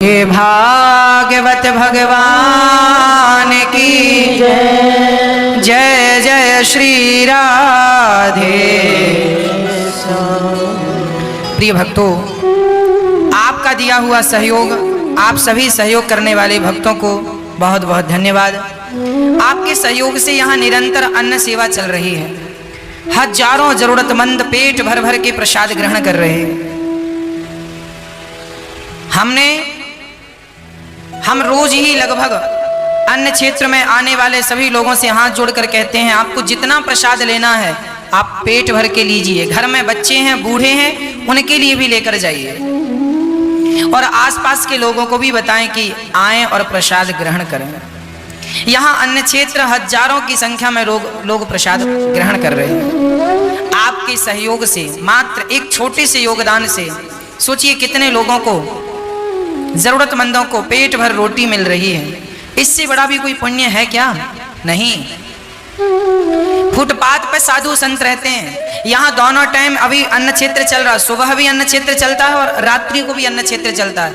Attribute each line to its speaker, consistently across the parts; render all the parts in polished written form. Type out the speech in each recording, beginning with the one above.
Speaker 1: हे भागवत भगवान की जय, जय जय श्री राधे। प्रिय भक्तों, आपका दिया हुआ सहयोग, आप सभी सहयोग करने वाले भक्तों को बहुत बहुत धन्यवाद। आपके सहयोग से यहाँ निरंतर अन्न सेवा चल रही है। हजारों जरूरतमंद पेट भर भर के प्रसाद ग्रहण कर रहे हैं। हम रोज ही लगभग अन्य क्षेत्र में आने वाले सभी लोगों से हाथ जोड़कर कहते हैं, आपको जितना प्रसाद लेना है आप पेट भर के लीजिए। घर में बच्चे हैं, बूढ़े हैं, उनके लिए भी लेकर जाइए और आसपास के लोगों को भी बताएं कि आएं और प्रसाद ग्रहण करें। यहाँ अन्य क्षेत्र हजारों की संख्या में लोग प्रसाद ग्रहण कर रहे हैं। आपके सहयोग से, मात्र एक छोटे से योगदान से सोचिए कितने लोगों को, जरूरतमंदों को पेट भर रोटी मिल रही है। इससे बड़ा भी कोई पुण्य है क्या? नहीं। फुटपाथ पे साधु संत रहते हैं। यहाँ दोनों टाइम अभी अन्न क्षेत्र चल रहा है। सुबह भी अन्न क्षेत्र चलता है और रात्रि को भी अन्न क्षेत्र चलता है।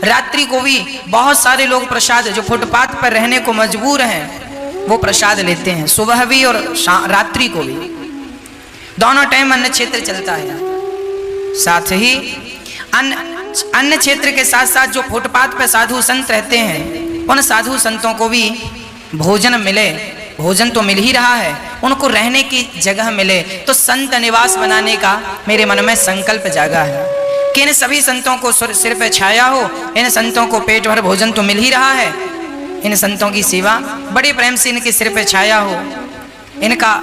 Speaker 1: रात्रि को भी बहुत सारे लोग प्रसाद, जो फुटपाथ पर रहने को मजबूर हैं, वो प्रसाद लेते हैं। सुबह भी और रात्रि को भी दोनों टाइम अन्न क्षेत्र चलता है। साथ ही अन्य क्षेत्र के साथ साथ जो फुटपाथ पर साधु संत रहते हैं, उन साधु संतों को भी भोजन मिले। भोजन तो मिल ही रहा है, उनको रहने की जगह मिले। तो संत निवास बनाने का मेरे मन में संकल्प जागा है कि इन सभी संतों को सिर पे छाया हो, इन संतों को पेट भर भोजन तो मिल ही रहा है, इन संतों की सेवा बड़े प्रेम से इनके सिर पे छाया हो, इनका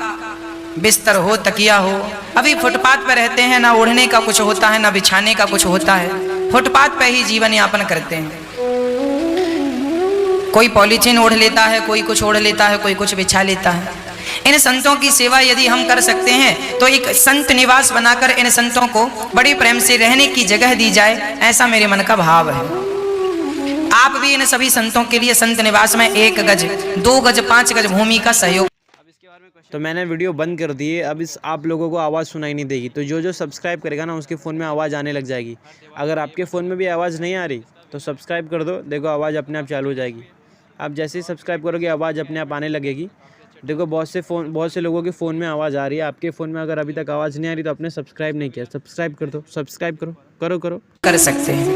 Speaker 1: बिस्तर हो, तकिया हो। अभी फुटपाथ पर रहते हैं, ना ओढ़ने का कुछ होता है, ना बिछाने का कुछ होता है। फुटपाथ पर ही जीवन यापन करते हैं। कोई पॉलीथीन ओढ़ लेता है, कोई कुछ ओढ़ लेता है, कोई कुछ बिछा लेता है। इन संतों की सेवा यदि हम कर सकते हैं तो एक संत निवास बनाकर इन संतों को बड़े प्रेम से रहने की जगह दी जाए, ऐसा मेरे मन का भाव है। आप भी इन सभी संतों के लिए संत निवास में 1 गज, 2 गज, 5 गज भूमि का सहयोग।
Speaker 2: तो मैंने वीडियो बंद कर दी है। अब इस आप लोगों को आवाज़ सुनाई नहीं देगी, तो जो सब्सक्राइब करेगा ना उसके फ़ोन में आवाज़ आने लग जाएगी। अगर आपके फ़ोन में भी आवाज़ नहीं आ रही तो सब्सक्राइब कर दो, देखो आवाज़ अपने आप चालू हो जाएगी। आप जैसे ही सब्सक्राइब करोगे आवाज़ अपने आप आने लगेगी। देखो बहुत से लोगों के फ़ोन में आवाज़ आ रही है, आपके फ़ोन में अगर अभी तक आवाज़ नहीं आ रही तो आपने सब्सक्राइब नहीं किया, सब्सक्राइब कर दो। सब्सक्राइब करो
Speaker 1: कर सकते हैं।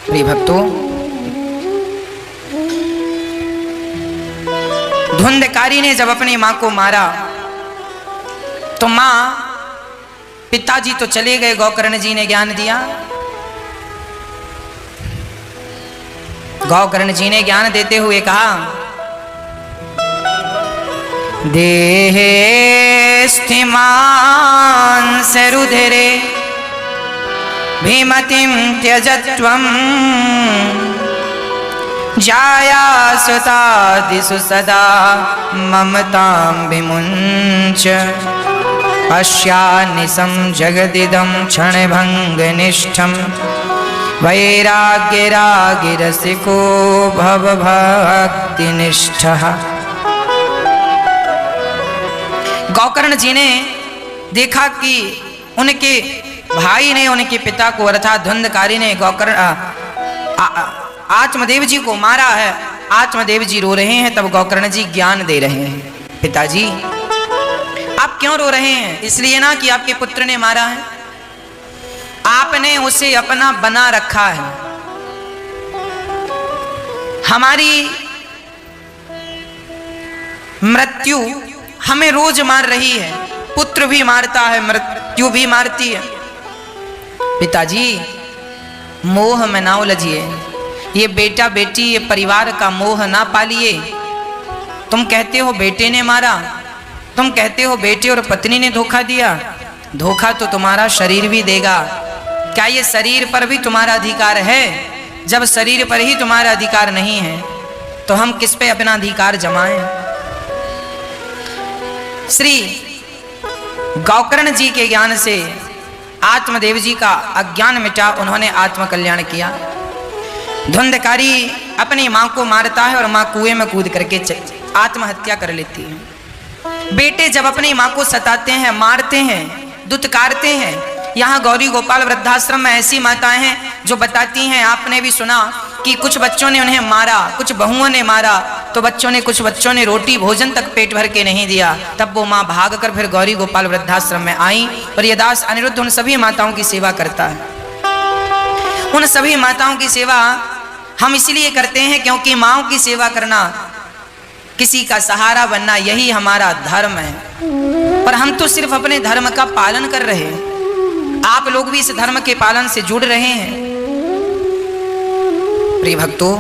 Speaker 1: प्रिय भक्तों, धुंधकारी ने जब अपनी मां को मारा तो पिताजी तो चले गए, गौकर्ण जी ने ज्ञान दिया। गौकर्ण जी ने ज्ञान देते हुए कहा, देहे स्थिमान सरुधिरे भीमतिम त्यजत्वम जाया सुतादिषु सदा ममतां विमुञ्च पश्यानिशं जगदिदं क्षणभङ्गनिष्ठं वैराग्यरागिरसिको भवभक्तिनिष्ठः। गौकर्ण जी ने देखा कि उनके भाई ने उनके पिता को, अर्थात धुंधकारी ने आत्मदेव जी को मारा है। आत्मदेव जी रो रहे हैं, तब गौकर्ण जी ज्ञान दे रहे हैं। पिताजी आप क्यों रो रहे हैं? इसलिए ना कि आपके पुत्र ने मारा है, आपने उसे अपना बना रखा है। हमारी मृत्यु हमें रोज मार रही है, पुत्र भी मारता है, मृत्यु भी मारती है। पिताजी मोह में ना उलझिए, ये बेटा बेटी, ये परिवार का मोह ना पालिए। तुम कहते हो बेटे ने मारा, तुम कहते हो बेटे और पत्नी ने धोखा दिया। धोखा तो तुम्हारा शरीर भी देगा। क्या ये शरीर पर भी तुम्हारा अधिकार है? जब शरीर पर ही तुम्हारा अधिकार नहीं है तो हम किस पे अपना अधिकार जमाएं? श्री गौकर्ण जी के ज्ञान से आत्मदेव जी का अज्ञान मिटा, उन्होंने आत्मकल्याण किया। धुंधकारी अपनी मां को मारता है और मां कुएं में कूद करके आत्महत्या कर लेती है। बेटे जब अपनी मां को सताते हैं, मारते हैं, दुत्कारते हैं, यहाँ गौरी गोपाल वृद्धाश्रम में ऐसी माताएं हैं जो बताती हैं, आपने भी सुना कि कुछ बच्चों ने उन्हें मारा, कुछ बहुओं ने मारा, तो कुछ बच्चों ने रोटी भोजन तक पेट भर के नहीं दिया। तब वो माँ भागकर फिर गौरी गोपाल वृद्धाश्रम में आई और ये दास अनिरुद्ध उन सभी माताओं की सेवा करता है। उन सभी माताओं की सेवा हम इसलिए करते हैं क्योंकि माँओं की सेवा करना, किसी का सहारा बनना, यही हमारा धर्म है। पर हम तो सिर्फ अपने धर्म का पालन कर रहे हैं, आप लोग भी इस धर्म के पालन से जुड़ रहे हैं। प्रिय भक्तों,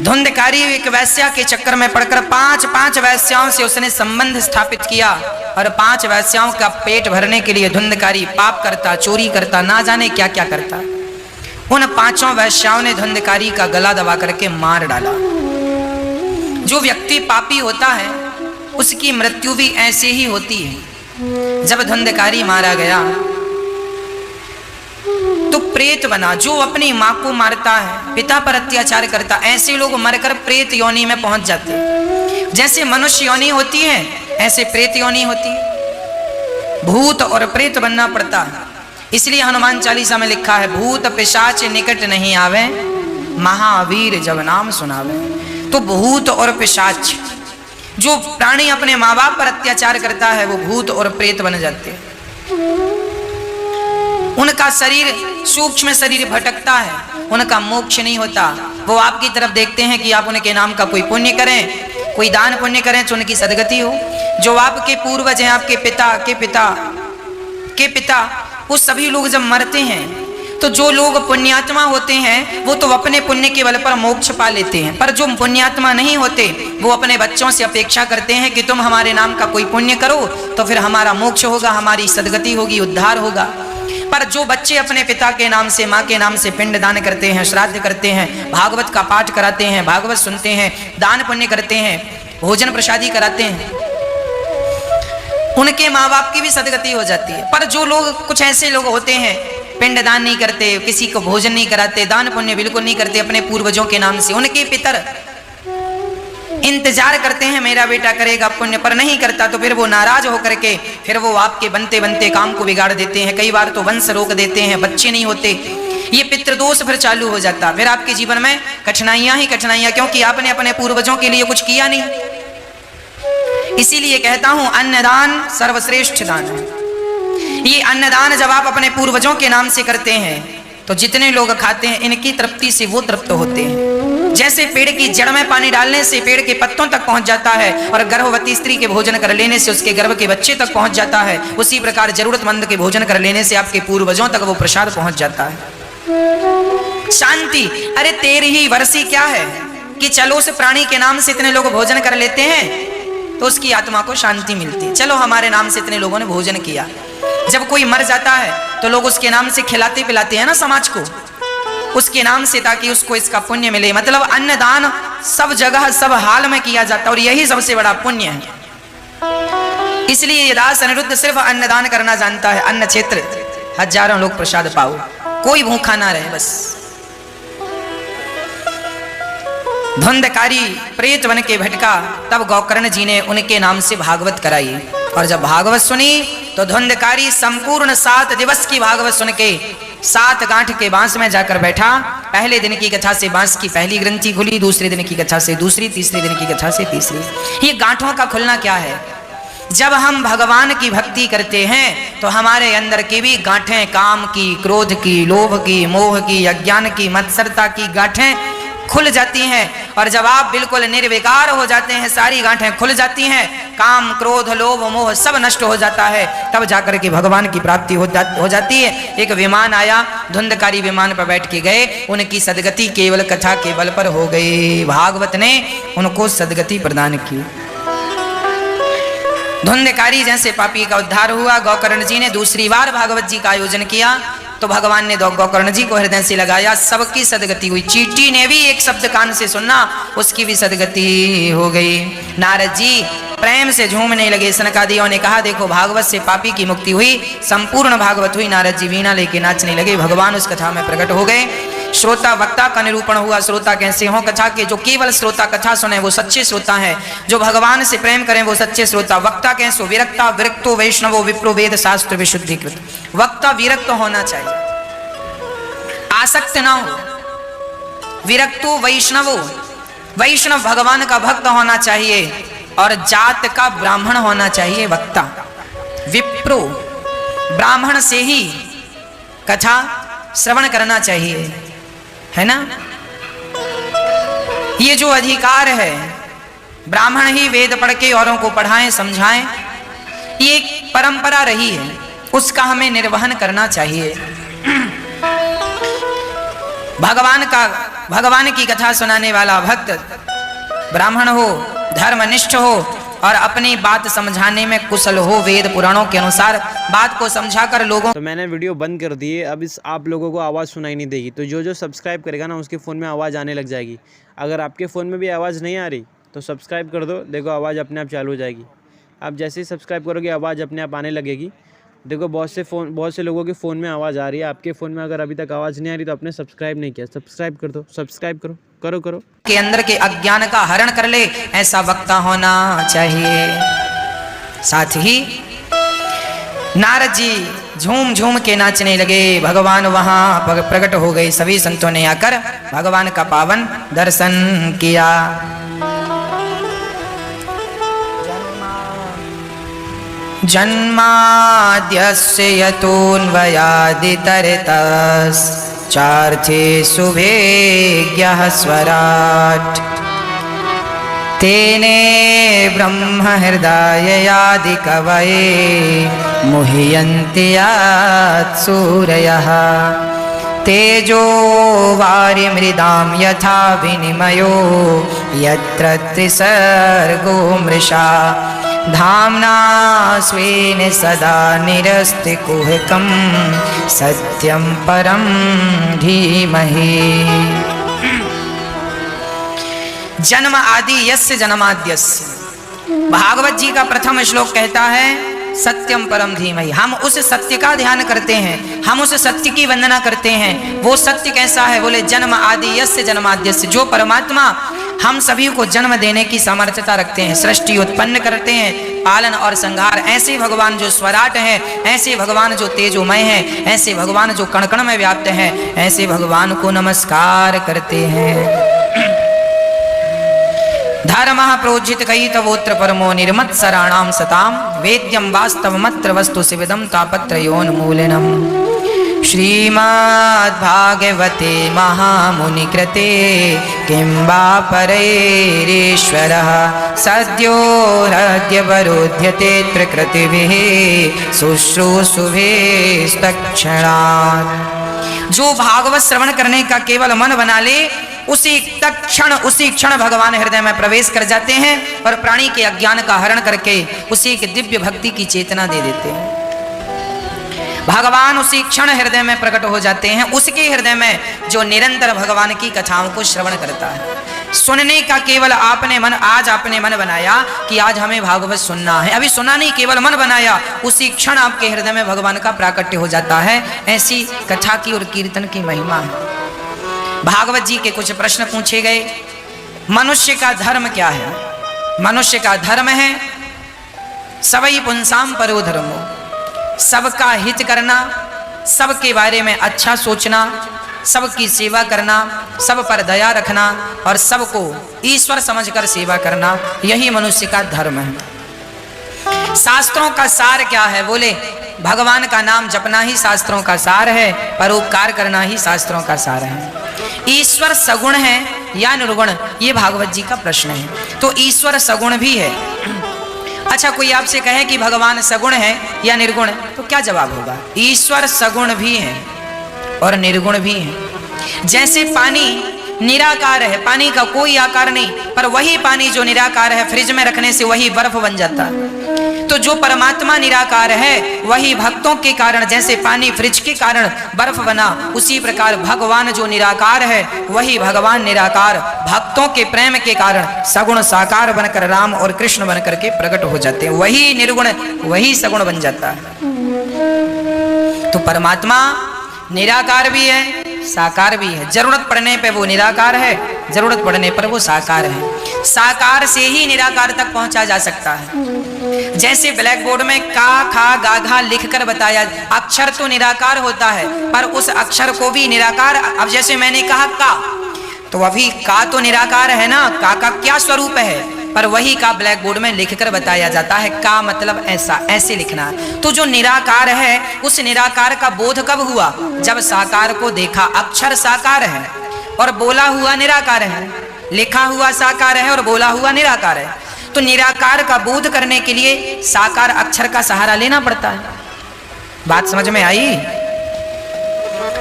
Speaker 1: धुंधकारी एक वैश्या के चक्कर में पड़कर पांच वैश्याओं से उसने संबंध स्थापित किया और 5 वैश्याओं का पेट भरने के लिए धुंधकारी पाप करता, चोरी करता, ना जाने क्या क्या करता। उन 5 वैश्याओं ने धुंधकारी का गला दबा करके मार डाला। जो व्यक्ति पापी होता है उसकी मृत्यु भी ऐसे ही होती है। जब धुंधकारी मारा गया तो प्रेत बना। जो अपनी माँ को मारता है, पिता पर अत्याचार करता, ऐसे लोग मरकर प्रेत योनि में पहुंच जाते हैं। जैसे मनुष्य योनि होती है ऐसे प्रेत योनि होती है। भूत और प्रेत बनना पड़ता है। इसलिए हनुमान चालीसा में लिखा है, भूत पिशाच निकट नहीं आवे, महावीर जब नाम सुनावे। तो भूत और पिशाच, जो प्राणी अपने माँ बाप पर अत्याचार करता है वो भूत और प्रेत बन जाते हैं। उनका शरीर, सूक्ष्म शरीर भटकता है, उनका मोक्ष नहीं होता। वो आपकी तरफ देखते हैं कि आप उनके नाम का कोई पुण्य करें, कोई दान पुण्य करें तो उनकी सदगति हो। जो आपके पूर्वज हैं, आपके पिता के पिता के पिता, वो सभी लोग जब मरते हैं तो जो लोग पुण्यात्मा होते हैं वो तो अपने पुण्य के बल पर मोक्ष पा लेते हैं। पर जो पुण्यात्मा नहीं होते वो अपने बच्चों से अपेक्षा करते हैं कि तुम हमारे नाम का कोई पुण्य करो तो फिर हमारा मोक्ष होगा, हमारी सदगति होगी, उद्धार होगा। पर जो बच्चे अपने पिता के नाम से, माँ के नाम से पिंड दान करते हैं, श्राद्ध करते हैं, भागवत का पाठ कराते हैं, भागवत सुनते हैं, दान पुण्य करते हैं, भोजन प्रसादी कराते हैं, उनके माँ बाप की भी सदगति हो जाती है। पर जो लोग, कुछ ऐसे लोग होते हैं पिंड दान नहीं करते, किसी को भोजन नहीं कराते, दान पुण्य बिल्कुल नहीं करते अपने पूर्वजों के नाम से, उनके पितर इंतजार करते हैं मेरा बेटा करेगा पुण्य, पर नहीं करता तो फिर वो नाराज होकर के फिर वो आपके बनते बनते काम को बिगाड़ देते हैं। कई बार तो वंश रोक देते हैं, बच्चे नहीं होते, ये पितृदोष फिर चालू हो जाता। फिर आपके जीवन में कठिनाइयां ही कठिनाइयां, क्योंकि आपने अपने पूर्वजों के लिए कुछ किया नहीं। इसीलिए कहता हूं अन्नदान सर्वश्रेष्ठ दान है। ये अन्नदान जब आप अपने पूर्वजों के नाम से करते हैं तो जितने लोग खाते हैं इनकी तृप्ति से वो तृप्त होते हैं। जैसे पेड़ की जड़ में पानी डालने से पेड़ के पत्तों तक पहुंच जाता है और गर्भवती स्त्री के भोजन कर लेने से उसके गर्भ के बच्चे तक पहुंच जाता है, उसी प्रकार जरूरतमंद के भोजन कर लेने से आपके पूर्वजों तक वो प्रसाद पहुंच जाता है। शांति, अरे तेरी ही वर्षी क्या है कि चलो उस प्राणी के नाम से इतने लोग भोजन कर लेते हैं तो उसकी आत्मा को शांति मिलती है। चलो हमारे नाम से इतने लोगों ने भोजन किया। जब कोई मर जाता है तो लोग उसके नाम से खिलाते पिलाते हैं ना समाज को, उसके नाम से, ताकि उसको इसका पुण्य मिले। मतलब अन्नदान सब जगह सब हाल में किया जाता है और यही सबसे बड़ा पुण्य है। इसलिए ये दास अनिरुद्ध सिर्फ अन्नदान करना जानता है। अन्न क्षेत्र, हजारों लोग प्रसाद पाओ, कोई भूखा ना रहे बस। धुंधकारी प्रेत बन के भटका, तब गोकर्ण जी ने उनके नाम से भागवत कराई और जब भागवत सुनी तो धुंधकारी संपूर्ण 7 दिवस की भागवत सुन के 7 गांठ के बांस में जाकर बैठा। पहले दिन की कथा से बांस की पहली ग्रंथि खुली, दूसरे दिन की कथा से दूसरी, तीसरे दिन की कथा से तीसरी। ये गांठों का खुलना क्या है? जब हम भगवान की भक्ति करते हैं तो हमारे अंदर की भी गांठें, काम की, क्रोध की, लोभ की, मोह की, अज्ञान की, मत्सरता की गांठें खुल जाती हैं। और जब आप बिल्कुल निर्विकार हो जाते हैं, सारी गांठें खुल जाती हैं, काम, क्रोध, लोभ, मोह सब नष्ट हो जाता है, तब जाकर के भगवान की प्राप्ति हो जाती है। एक विमान आया, धुंधकारी विमान पर बैठ के गए, उनकी सदगति केवल कथा के बल पर हो गई। भागवत ने उनको सदगति प्रदान की। धुंधकारी जैसे पापी का उद्धार हुआ। गोकर्ण जी ने दूसरी बार भागवत जी का आयोजन किया तो भगवान ने गोकर्ण जी को हृदय से लगाया, सबकी सदगति हुई। चींटी ने भी एक शब्द कान से सुनना, उसकी भी सदगति हो गई। नारद जी प्रेम से झूमने लगे। सनकादियों ने कहा, देखो भागवत से पापी की मुक्ति हुई, संपूर्ण भागवत हुई। नारद जी वीणा लेके नाचने लगे, भगवान उस कथा में प्रकट हो गए। श्रोता वक्ता का निरूपण हुआ। श्रोता कैसे हों कथा के? जो केवल श्रोता कथा सुने वो सच्चे श्रोता हैं। जो भगवान से प्रेम करें वो सच्चे श्रोता। वक्ता कैसे? विरक्ता विरक्तो वैष्णवो विप्रो वेद शास्त्र विशुद्धीकृत। वक्ता विरक्त होना चाहिए, आसक्त ना हो। विरक्तो वैष्णवो, वैष्णव भगवान का भक्त होना चाहिए और जात का ब्राह्मण होना चाहिए वक्ता। विप्रो, ब्राह्मण से ही कथा श्रवण करना चाहिए, है ना। ये जो अधिकार है, ब्राह्मण ही वेद पढ़ के औरों को पढ़ाएं समझाएं, ये एक परंपरा रही है, उसका हमें निर्वहन करना चाहिए। भगवान की कथा सुनाने वाला भक्त ब्राह्मण हो, धर्मनिष्ठ हो और अपनी बात समझाने में कुशल हो। वेद पुराणों के अनुसार बात को समझाकर लोगों।
Speaker 2: तो मैंने वीडियो बंद कर दी है, अब इस आप लोगों को आवाज़ सुनाई नहीं देगी। तो जो सब्सक्राइब करेगा ना उसके फ़ोन में आवाज़ आने लग जाएगी। अगर आपके फ़ोन में भी आवाज़ नहीं आ रही तो सब्सक्राइब कर दो, देखो आवाज़ अपने आप चालू हो जाएगी। आप जैसे ही सब्सक्राइब करोगे आवाज़ अपने आप आने लगेगी। देखो बहुत से लोगों के फ़ोन में आवाज़ आ रही है, आपके फ़ोन में अगर अभी तक आवाज़ नहीं आ रही तो आपने सब्सक्राइब नहीं किया, सब्सक्राइब कर दो, सब्सक्राइब करो करो करो।
Speaker 1: के अंदर के अज्ञान का हरण कर ले, ऐसा वक्ता होना चाहिए। साथ ही नारद जी झूम झूम के नाचने लगे। भगवान वहां प्रकट हो गए। सभी संतों ने आकर भगवान का पावन दर्शन किया। जन्माद्यस्य यतोऽन्वयादितरतश्चार्थे सुवेज्ञः स्वराट् तेने ब्रह्म हृदयादि कवये मुह्यन्ति यात् सूरयः तेजो वारिमृदां यथा विनिमयो यत्र त्रिसर्गो मृषा धाम्ना स्वेन सदा निरस्तिकुहकं सत्यं परं धीमहि। जन्म आदि यस्य जन्माद्यस्य, भागवत जी का प्रथम श्लोक कहता है सत्यम परम धीमहि। हम उस सत्य का ध्यान करते हैं, हम उस सत्य की वंदना करते हैं। वो सत्य कैसा है? बोले जन्म आदि यस्य जन्माद्यस्य, जो परमात्मा हम सभी को जन्म देने की सामर्थ्यता रखते हैं, सृष्टि उत्पन्न करते हैं, पालन और संहार। ऐसे भगवान जो स्वराट हैं, ऐसे भगवान जो तेजोमय हैं, ऐसे भगवान जो कण कण में व्याप्त हैं, ऐसे भगवान को नमस्कार करते हैं। धर्मः प्रोज्झित कयितवोत्र परमो निर्मत्सराणां सतां वेद्यं वास्तवमत्र वस्तु शिवदं तापत्रयोन्मूलनम्। श्रीमद्भागवते महामुनिकृते किं वा परैरीश्वरः सद्यो हृद्यवरोध्यते प्रकृतिभिः शुश्रूषुभिस्तत्क्षणात्। जो भागवत श्रवण करने का केवल मन बना ले, उसी क्षण भगवान हृदय में प्रवेश कर जाते हैं और प्राणी के अज्ञान का हरण करके उसी के दिव्य भक्ति की चेतना दे देते हैं। भगवान उसी क्षण हृदय में प्रकट हो जाते हैं, उसके हृदय में जो निरंतर भगवान की कथाओं को श्रवण करता है। सुनने का केवल आज आपने मन बनाया कि आज हमें भागवत सुनना है, अभी सुना नहीं, केवल मन बनाया, उसी क्षण आपके हृदय में भगवान का प्राकट्य हो जाता है। ऐसी कथा की और कीर्तन की महिमा है। भागवत जी के कुछ प्रश्न पूछे गए। मनुष्य का धर्म क्या है? मनुष्य का धर्म है सवै पुंसाम परो धर्मो, सबका हित करना, सबके बारे में अच्छा सोचना, सबकी सेवा करना, सब पर दया रखना और सबको ईश्वर समझकर सेवा करना, यही मनुष्य का धर्म है। शास्त्रों का सार क्या है? बोले भगवान का नाम जपना ही शास्त्रों का सार है, परोपकार करना ही शास्त्रों का सार है। ईश्वर सगुण है या निर्गुण, ये भागवत जी का प्रश्न है। तो ईश्वर सगुण भी है। अच्छा, कोई आपसे कहे कि भगवान सगुण है या निर्गुण, तो क्या जवाब होगा? ईश्वर सगुण भी है और निर्गुण भी है। जैसे पानी निराकार है, पानी का कोई आकार नहीं, पर वही पानी जो निराकार है फ्रिज में रखने से वही बर्फ बन जाता है। तो जो परमात्मा निराकार है वही भक्तों के कारण, जैसे पानी फ्रिज के कारण बर्फ बना, उसी प्रकार भगवान जो निराकार है वही भगवान निराकार भक्तों के प्रेम के कारण सगुण साकार बनकर राम और कृष्ण बनकर के प्रकट हो जाते हैं। वही निर्गुण वही सगुण बन जाता है। तो परमात्मा निराकार भी है, साकार भी है। जरूरत पड़ने पे वो निराकार है, जरूरत पड़ने पर वो साकार है। साकार से ही निराकार तक पहुंचा जा सकता है। जैसे ब्लैक बोर्ड में का खा गा घा लिख कर बताया, अक्षर तो निराकार होता है पर उस अक्षर को भी निराकार, अब जैसे मैंने कहा का, तो अभी का तो निराकार है ना, का क्या स्वरूप है, पर वही का ब्लैक बोर्ड में लिखकर बताया जाता है। का मतलब ऐसा, ऐसे लिखना है। तो जो निराकार है उस निराकार का बोध कब हुआ? जब साकार को देखा। अक्षर साकार है और बोला हुआ निराकार है, लिखा हुआ साकार है और बोला हुआ निराकार है। तो निराकार का बोध करने के लिए साकार अक्षर का सहारा लेना पड़ता है। बात समझ में आई?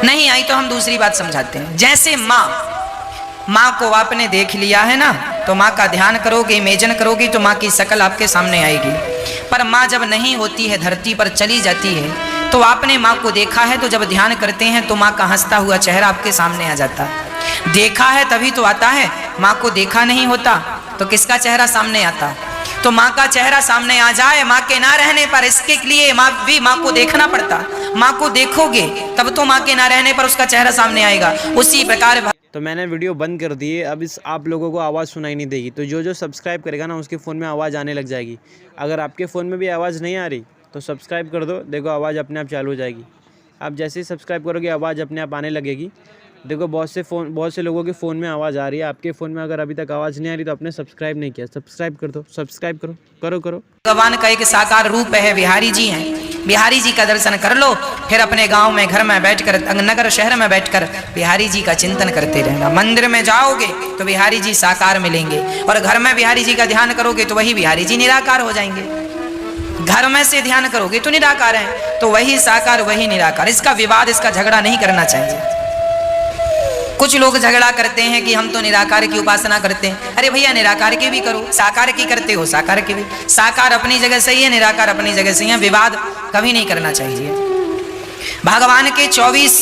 Speaker 1: नहीं आई तो हम दूसरी बात समझाते हैं। जैसे माँ को आपने देख लिया है ना, तो माँ का ध्यान करोगे, इमेजिन करोगे तो माँ की शकल आपके सामने आएगी। पर माँ जब नहीं होती है, धरती पर चली जाती है, तो आपने माँ को देखा है, तो जब ध्यान करते हैं तो माँ का हंसता हुआ चेहरा आपके सामने आ जाता है। देखा है तभी तो आता है, माँ को देखा नहीं होता तो किसका चेहरा सामने आता? तो माँ का चेहरा सामने आ जाए माँ के ना रहने पर, इसके लिए माँ को देखना पड़ता। माँ को देखोगे तब तो माँ के ना रहने पर उसका चेहरा सामने आएगा। उसी प्रकार
Speaker 2: तो मैंने वीडियो बंद कर दी है, अब इस आप लोगों को आवाज़ सुनाई नहीं देगी। तो जो सब्सक्राइब करेगा ना उसके फ़ोन में आवाज़ आने लग जाएगी। अगर आपके फ़ोन में भी आवाज़ नहीं आ रही तो सब्सक्राइब कर दो, देखो आवाज़ अपने आप चालू हो जाएगी। आप जैसे ही सब्सक्राइब करोगे आवाज़ अपने आप आने लगेगी। देखो बहुत से लोगों के फ़ोन में आवाज़ आ रही है, आपके फ़ोन में अगर अभी तक आवाज़ नहीं आ रही तो आपने सब्सक्राइब नहीं किया, सब्सक्राइब कर दो, सब्सक्राइब करो।
Speaker 1: भगवान का एक साकार रूप है, बिहारी जी हैं। बिहारी जी का दर्शन कर लो, फिर अपने गांव में घर में बैठकर, नगर शहर में बैठकर बिहारी जी का चिंतन करते रहना। मंदिर में जाओगे तो बिहारी जी साकार मिलेंगे और घर में बिहारी जी का ध्यान करोगे तो वही बिहारी जी निराकार हो जाएंगे। घर में से ध्यान करोगे तो निराकार है, तो वही साकार वही निराकार। इसका विवाद, इसका झगड़ा नहीं करना चाहिए। कुछ लोग झगड़ा करते हैं कि हम तो निराकार की उपासना करते हैं। अरे भैया निराकार की भी करो, साकार की करते हो साकार की भी। साकार अपनी जगह सही है, निराकार अपनी जगह सही है। विवाद कभी नहीं करना चाहिए। भगवान के 24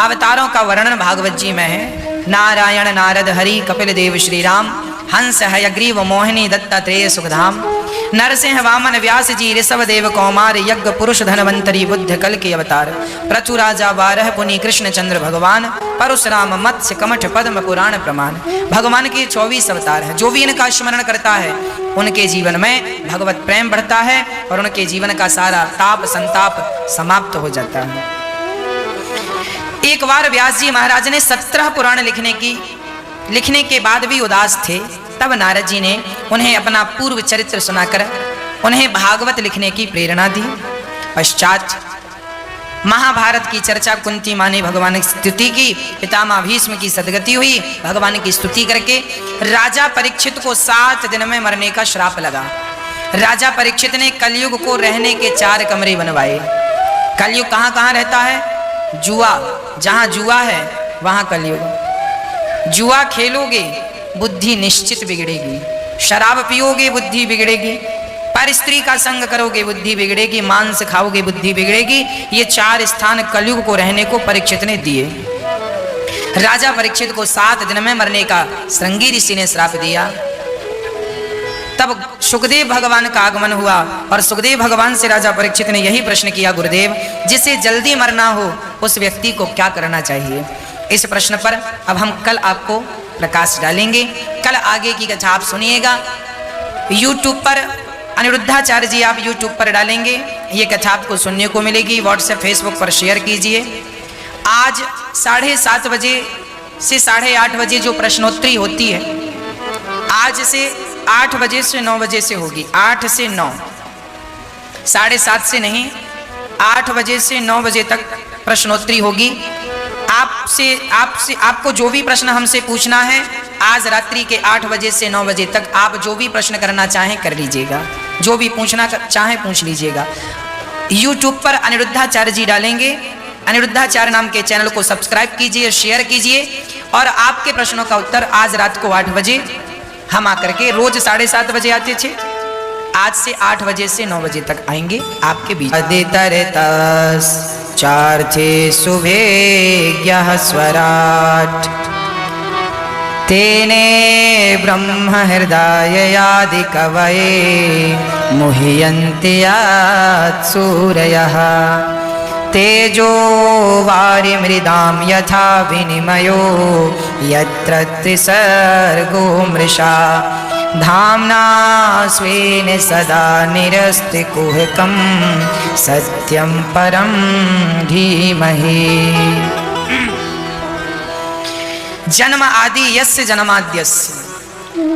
Speaker 1: अवतारों का वर्णन भागवत जी में है। नारायण नारद हरि कपिल देव श्री राम, हंस हयग्रीव मोहिनी दत्तात्रेय सुखधाम, नरसिंह वामन व्यास जी ऋषभ देव कौमार, यज्ञ पुरुष धनवंतरी बुद्ध कल के अवतार, प्रचु राजा बारह पुनि कृष्ण चंद्र भगवान, परशुराम मत्स्य कमठ पद्म पुराण प्रमाण। भगवान के 24 अवतार हैं। जो भी इनका स्मरण करता है उनके जीवन में भगवत प्रेम बढ़ता है और उनके जीवन का सारा ताप संताप समाप्त हो जाता है। एक बार व्यास जी महाराज ने 17 पुराण लिखने के बाद भी उदास थे। तब नारद जी ने उन्हें अपना पूर्व चरित्र सुनाकर उन्हें भागवत लिखने की प्रेरणा दी। पश्चात महाभारत की चर्चा कुंती माँ ने भगवान की स्तुति की, पितामह भीष्म की सदगति हुई। भगवान की स्तुति करके राजा परीक्षित को 7 दिन में मरने का श्राप लगा। राजा परीक्षित ने कलयुग को रहने के 4 कमरे बनवाए। कलयुग कहाँ कहाँ रहता है? जुआ, जहाँ जुआ है वहाँ कलयुग। जुआ खेलोगे बुद्धि निश्चित बिगड़ेगी, शराब पियोगे बुद्धि बिगड़ेगी, पर स्त्री का संग करोगे बुद्धि बिगड़ेगी, मांस खाओगे बुद्धि बिगड़ेगी। ये 4 स्थान कलयुग को रहने को परीक्षित ने दिए। राजा परीक्षित को 7 दिन में मरने का श्रृंगी ऋषि ने श्राप दिया। तब सुखदेव भगवान का आगमन हुआ और सुखदेव भगवान से राजा परीक्षित ने यही प्रश्न किया, गुरुदेव जिसे जल्दी मरना हो उस व्यक्ति को क्या करना चाहिए? इस प्रश्न पर अब हम कल आपको प्रकाश डालेंगे। कल आगे की कथा आप सुनिएगा। YouTube पर अनिरुद्धाचार्य जी आप YouTube पर डालेंगे, ये कथा आपको सुनने को मिलेगी। व्हाट्सएप फेसबुक पर शेयर कीजिए। आज 7:30 बजे से 8:30 बजे जो प्रश्नोत्तरी होती है, आज से 8 बजे से 9 बजे से होगी। 8 से 9, 7:30 से नहीं, 8 बजे से 9 बजे तक प्रश्नोत्तरी होगी। आपको जो भी प्रश्न हमसे पूछना है, आज रात्रि के 8 बजे से 9 बजे तक आप जो भी प्रश्न करना चाहें कर लीजिएगा, जो भी पूछना चाहें पूछ लीजिएगा। YouTube पर अनिरुद्धाचार्य जी डालेंगे, अनिरुद्धाचार्य नाम के चैनल को सब्सक्राइब कीजिए, शेयर कीजिए और आपके प्रश्नों का उत्तर आज रात को 8 बजे हम आकर के, रोज 7:30 बजे आते थे, आज से 8 बजे से 9 बजे तक आएंगे आपके बीच। अदितरतस 4 थे सुभेज्ञः स्वराट, तेने ब्रह्म हृदयादि कवये मुह्यन्ति सूरयः, तेजो वारिमृदां यथा विनिमयो यत्र त्रिसर्गो मृषा धाम्ना स्वेन सदा निरस्तिकुहकं सत्यं परं धीमहि। जन्म आदि यस्य जन्माद्यस्य।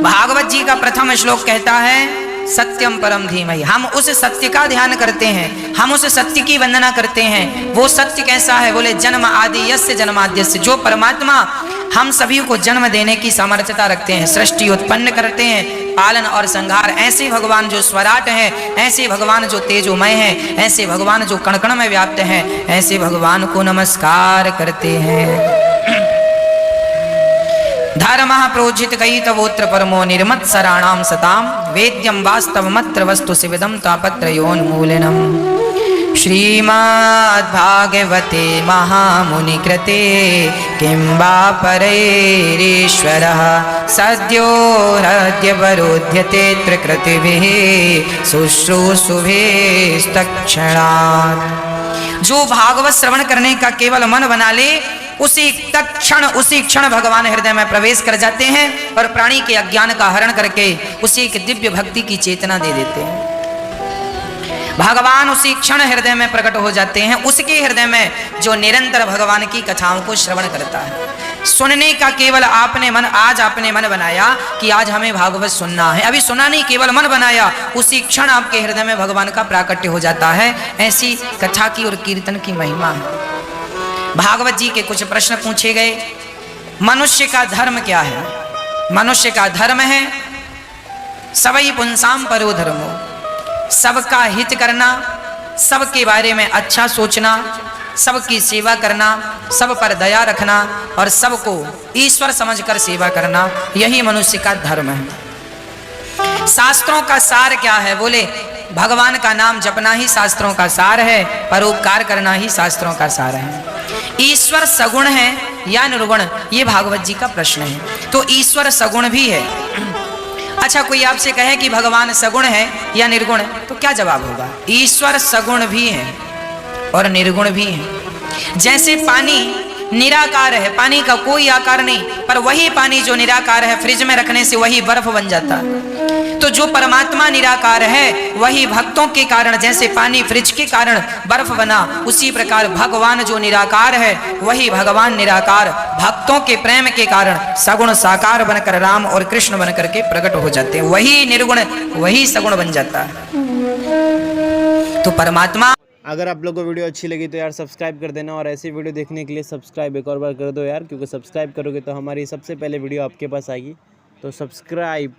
Speaker 1: भागवत जी का प्रथम श्लोक कहता है सत्यम परम धीमहि। हम उस सत्य का ध्यान करते हैं, हम उस सत्य की वंदना करते हैं। वो सत्य कैसा है? बोले जन्म आदि यस्य जन्माद्यस्य। जो परमात्मा हम सभी को जन्म देने की सामर्थ्यता रखते हैं, सृष्टि उत्पन्न करते हैं, पालन और संहार। ऐसे भगवान जो स्वराट हैं, ऐसे भगवान जो तेजोमय हैं, ऐसे भगवान जो कण कण में व्याप्त हैं, ऐसे भगवान को नमस्कार करते हैं। धर्मः प्रोजित कयितवोत्र परमो निर्मत्सराणां सतां वेद्यं वास्तवमत्र वस्तु शिवदं तापत्रयोन्मूलनम्। श्रीमद्भागवते महामुनिकृते किं वा परैरीश्वरः सद्यो हृद्यवरोध्यते त्रिकृतिभिः शुश्रूषुभिस्तत्क्षणात्। जो भागवत श्रवण करने का केवल मन बना ले, उसी क्षण भगवान हृदय में प्रवेश कर जाते हैं और प्राणी के अज्ञान का हरण करके उसी एक दिव्य भक्ति की चेतना दे देते हैं। भगवान उसी क्षण हृदय में प्रकट हो जाते हैं, उसके हृदय में जो निरंतर भगवान की कथाओं को श्रवण करता है। सुनने का केवल आज आपने मन बनाया कि आज हमें भागवत सुनना है। अभी सुना नहीं, केवल मन बनाया, उसी क्षण आपके हृदय में भगवान का प्राकट्य हो जाता है। ऐसी कथा की और कीर्तन की महिमा है। भागवत जी के कुछ प्रश्न पूछे गए। मनुष्य का धर्म क्या है? मनुष्य का धर्म है सबई पुंसाम परो धर्मो, सबका हित करना, सबके बारे में अच्छा सोचना, सबकी सेवा करना, सब पर दया रखना और सबको ईश्वर समझकर सेवा करना, यही मनुष्य का धर्म है। शास्त्रों का सार क्या है? बोले भगवान का नाम जपना ही शास्त्रों का सार है, परोपकार करना ही शास्त्रों का सार है। ईश्वर सगुण है या निर्गुण, ये भागवत जी का प्रश्न है। तो ईश्वर सगुण भी है। अच्छा, कोई आपसे कहे कि भगवान सगुण है या निर्गुण है, तो क्या जवाब होगा? ईश्वर सगुण भी है और निर्गुण भी है। जैसे पानी निराकार है, पानी का कोई आकार नहीं, पर वही पानी जो निराकार है फ्रिज में रखने से वही बर्फ बन जाता है। तो जो परमात्मा निराकार है वही भक्तों के कारण, जैसे पानी फ्रिज के कारण बर्फ बना, उसी प्रकार भगवान जो निराकार है वही भगवान निराकार भक्तों के प्रेम के कारण सगुण साकार बनकर राम और कृष्ण बनकर के प्रकट हो जाते हैं। वही निर्गुण वही सगुण बन जाता है। तो परमात्मा।
Speaker 2: अगर आप लोगों को वीडियो अच्छी लगी तो यार सब्सक्राइब कर देना, और ऐसी वीडियो देखने के लिए सब्सक्राइब एक और बार कर दो यार, क्योंकि सब्सक्राइब करोगे तो हमारी सबसे पहले वीडियो आपके पास आएगी। तो सब्सक्राइब